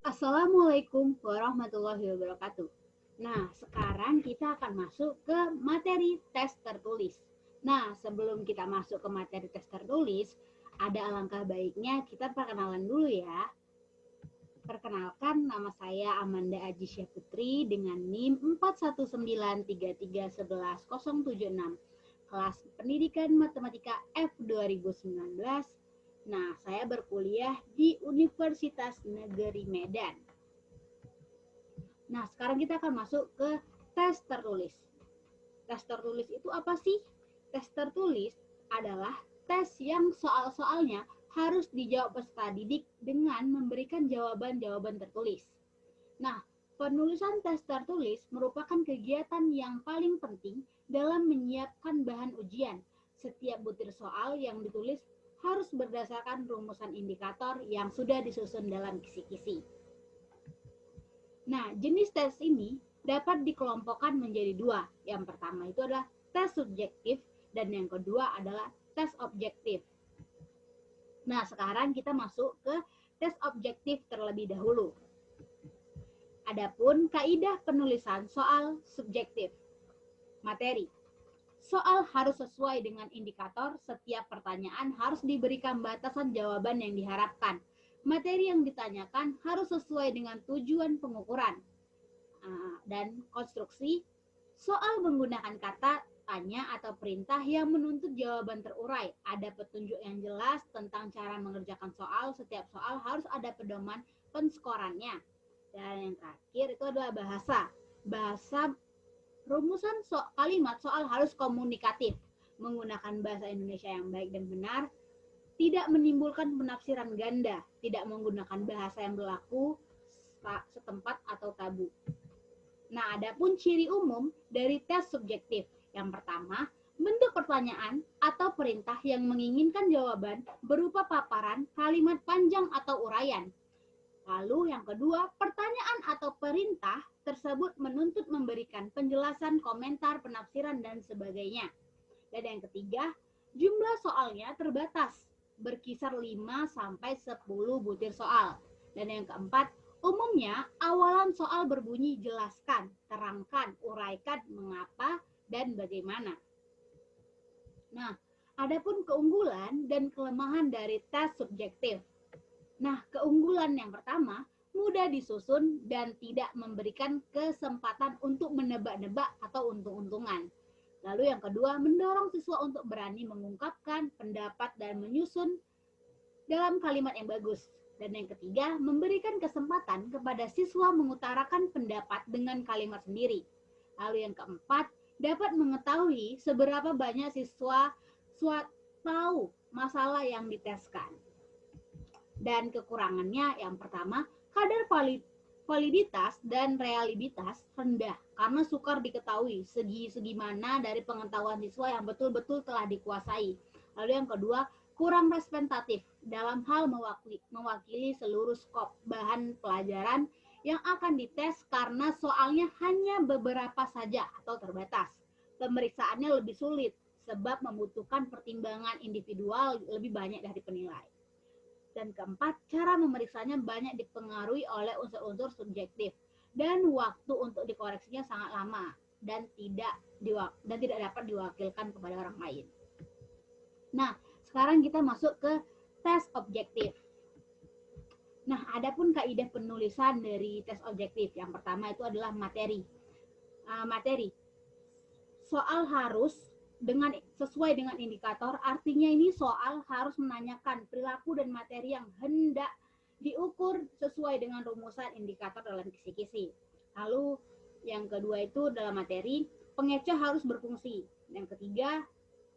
Assalamualaikum warahmatullahi wabarakatuh. Nah, sekarang kita akan masuk ke materi tes tertulis. Nah, sebelum kita masuk ke materi tes tertulis, ada alangkah baiknya kita perkenalan dulu ya. Perkenalkan, nama saya Amanda Ajisya Putri dengan NIM 41933111076, kelas Pendidikan Matematika F 2019. Nah, saya berkuliah di Universitas Negeri Medan. Nah, sekarang kita akan masuk ke tes tertulis. Tes tertulis itu apa sih? Tes tertulis adalah tes yang soal-soalnya harus dijawab peserta didik dengan memberikan jawaban-jawaban tertulis. Nah, penulisan tes tertulis merupakan kegiatan yang paling penting dalam menyiapkan bahan ujian. Setiap butir soal yang ditulis harus berdasarkan rumusan indikator yang sudah disusun dalam kisi-kisi. Nah, jenis tes ini dapat dikelompokkan menjadi dua. Yang pertama itu adalah tes subjektif dan yang kedua adalah tes objektif. Nah, sekarang kita masuk ke tes objektif terlebih dahulu. Adapun kaidah penulisan soal subjektif. Materi. Soal harus sesuai dengan indikator, setiap pertanyaan harus diberikan batasan jawaban yang diharapkan. Materi yang ditanyakan harus sesuai dengan tujuan pengukuran. Dan konstruksi, soal menggunakan kata tanya atau perintah yang menuntut jawaban terurai. Ada petunjuk yang jelas tentang cara mengerjakan soal. Setiap soal harus ada pedoman penskorannya. Dan yang terakhir itu adalah bahasa. Rumusan kalimat soal harus komunikatif, menggunakan bahasa Indonesia yang baik dan benar, tidak menimbulkan penafsiran ganda, tidak menggunakan bahasa yang berlaku setempat atau tabu. Nah, adapun ciri umum dari tes subjektif. Yang pertama, bentuk pertanyaan atau perintah yang menginginkan jawaban berupa paparan, kalimat panjang atau uraian. Lalu yang kedua, pertanyaan atau perintah tersebut menuntut memberikan penjelasan, komentar, penafsiran, dan sebagainya. Dan yang ketiga, jumlah soalnya terbatas, berkisar 5-10 butir soal. Dan yang keempat, umumnya awalan soal berbunyi jelaskan, terangkan, uraikan mengapa dan bagaimana. Nah, adapun keunggulan dan kelemahan dari tes subjektif. Nah, keunggulan yang pertama, mudah disusun dan tidak memberikan kesempatan untuk menebak-nebak atau untung-untungan. Lalu yang kedua, mendorong siswa untuk berani mengungkapkan pendapat dan menyusun dalam kalimat yang bagus. Dan yang ketiga, memberikan kesempatan kepada siswa mengutarakan pendapat dengan kalimat sendiri. Lalu yang keempat, dapat mengetahui seberapa banyak siswa tahu masalah yang diteskan. Dan kekurangannya yang pertama, kadar validitas dan realitas rendah karena sukar diketahui segi mana dari pengetahuan siswa yang betul-betul telah dikuasai. Lalu yang kedua, kurang representatif dalam hal mewakili seluruh skop bahan pelajaran yang akan dites karena soalnya hanya beberapa saja atau terbatas. Pemeriksaannya lebih sulit sebab membutuhkan pertimbangan individual lebih banyak dari penilai. Dan keempat, cara memeriksanya banyak dipengaruhi oleh unsur-unsur subjektif dan waktu untuk dikoreksinya sangat lama dan tidak dapat diwakilkan kepada orang lain. Nah, sekarang kita masuk ke tes objektif. Nah, adapun kaidah penulisan dari tes objektif. Yang pertama itu adalah materi. Soal harus sesuai dengan indikator, artinya ini soal harus menanyakan perilaku dan materi yang hendak diukur sesuai dengan rumusan indikator dalam kisi-kisi. Lalu yang kedua itu dalam materi, pengecoh harus berfungsi. Yang ketiga,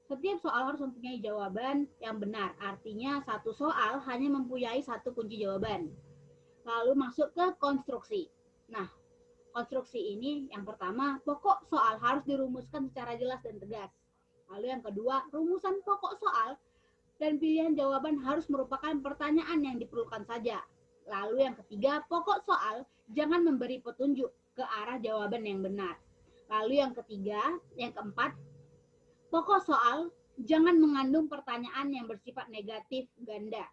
setiap soal harus mempunyai jawaban yang benar, artinya satu soal hanya mempunyai satu kunci jawaban. Lalu masuk ke konstruksi. Nah, Konstruksi ini yang pertama, pokok soal harus dirumuskan secara jelas dan tegas. Lalu yang kedua, rumusan pokok soal dan pilihan jawaban harus merupakan pertanyaan yang diperlukan saja. Lalu yang ketiga, pokok soal jangan memberi petunjuk ke arah jawaban yang benar. Lalu yang keempat, pokok soal jangan mengandung pertanyaan yang bersifat negatif ganda.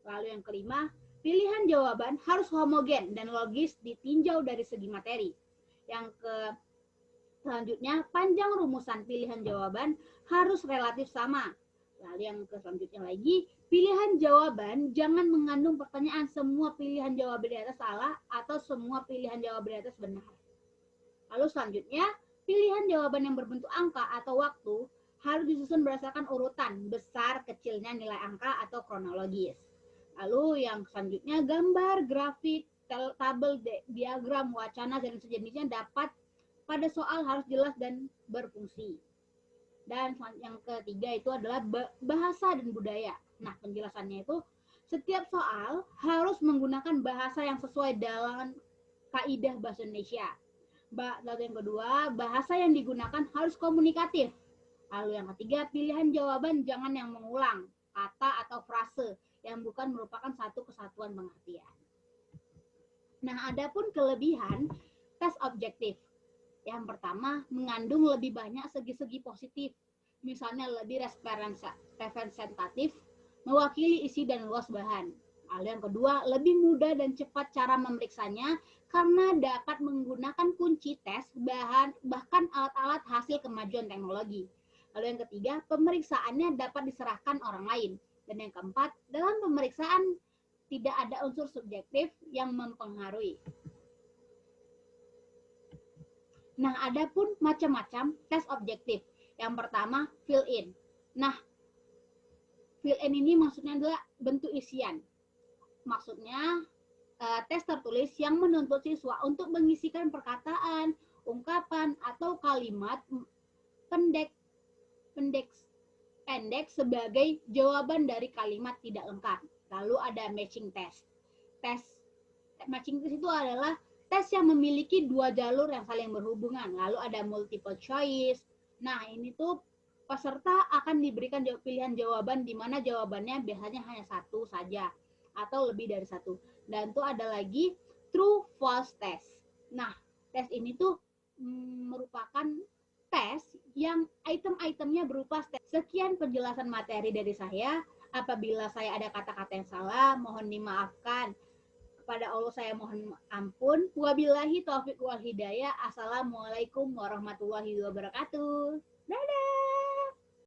Lalu yang kelima, pilihan jawaban harus homogen dan logis ditinjau dari segi materi. Selanjutnya, panjang rumusan pilihan jawaban harus relatif sama. Lalu yang selanjutnya lagi, pilihan jawaban jangan mengandung pertanyaan semua pilihan jawaban di atas salah atau semua pilihan jawaban di atas benar. Lalu selanjutnya, pilihan jawaban yang berbentuk angka atau waktu harus disusun berdasarkan urutan besar kecilnya nilai angka atau kronologis. Lalu yang selanjutnya, gambar, grafik, tabel, diagram, wacana, dan sejenisnya dapat pada soal harus jelas dan berfungsi. Dan yang ketiga itu adalah bahasa dan budaya. Nah, penjelasannya itu setiap soal harus menggunakan bahasa yang sesuai dengan kaidah bahasa Indonesia. Lalu yang kedua, bahasa yang digunakan harus komunikatif. Lalu yang ketiga, pilihan jawaban jangan yang mengulang kata atau frase yang bukan merupakan satu kesatuan pengertian. Nah, adapun kelebihan tes objektif. Yang pertama, mengandung lebih banyak segi-segi positif. Misalnya lebih representatif, mewakili isi dan luas bahan. Lalu yang kedua, lebih mudah dan cepat cara memeriksanya karena dapat menggunakan kunci tes, bahkan alat-alat hasil kemajuan teknologi. Lalu yang ketiga, pemeriksaannya dapat diserahkan orang lain. Dan yang keempat, dalam pemeriksaan tidak ada unsur subjektif yang mempengaruhi. Nah, ada pun macam-macam tes objektif. Yang pertama, fill in. Nah, fill in ini maksudnya adalah bentuk isian. Maksudnya, tes tertulis yang menuntut siswa untuk mengisikan perkataan, ungkapan, atau kalimat pendek sebagai jawaban dari kalimat tidak lengkap. Lalu ada matching test. Matching test itu adalah tes yang memiliki dua jalur yang saling berhubungan. Lalu ada multiple choice. Nah, ini tuh peserta akan diberikan pilihan jawaban di mana jawabannya biasanya hanya satu saja atau lebih dari satu. Dan tuh ada lagi true false test. Nah, tes ini tuh merupakan tes yang item-itemnya berupa sekian penjelasan materi dari saya. Apabila saya ada kata-kata yang salah, mohon dimaafkan. Kepada Allah saya mohon ampun. Wabillahi taufiq wal hidayah. Assalamualaikum warahmatullahi wabarakatuh. Dadah.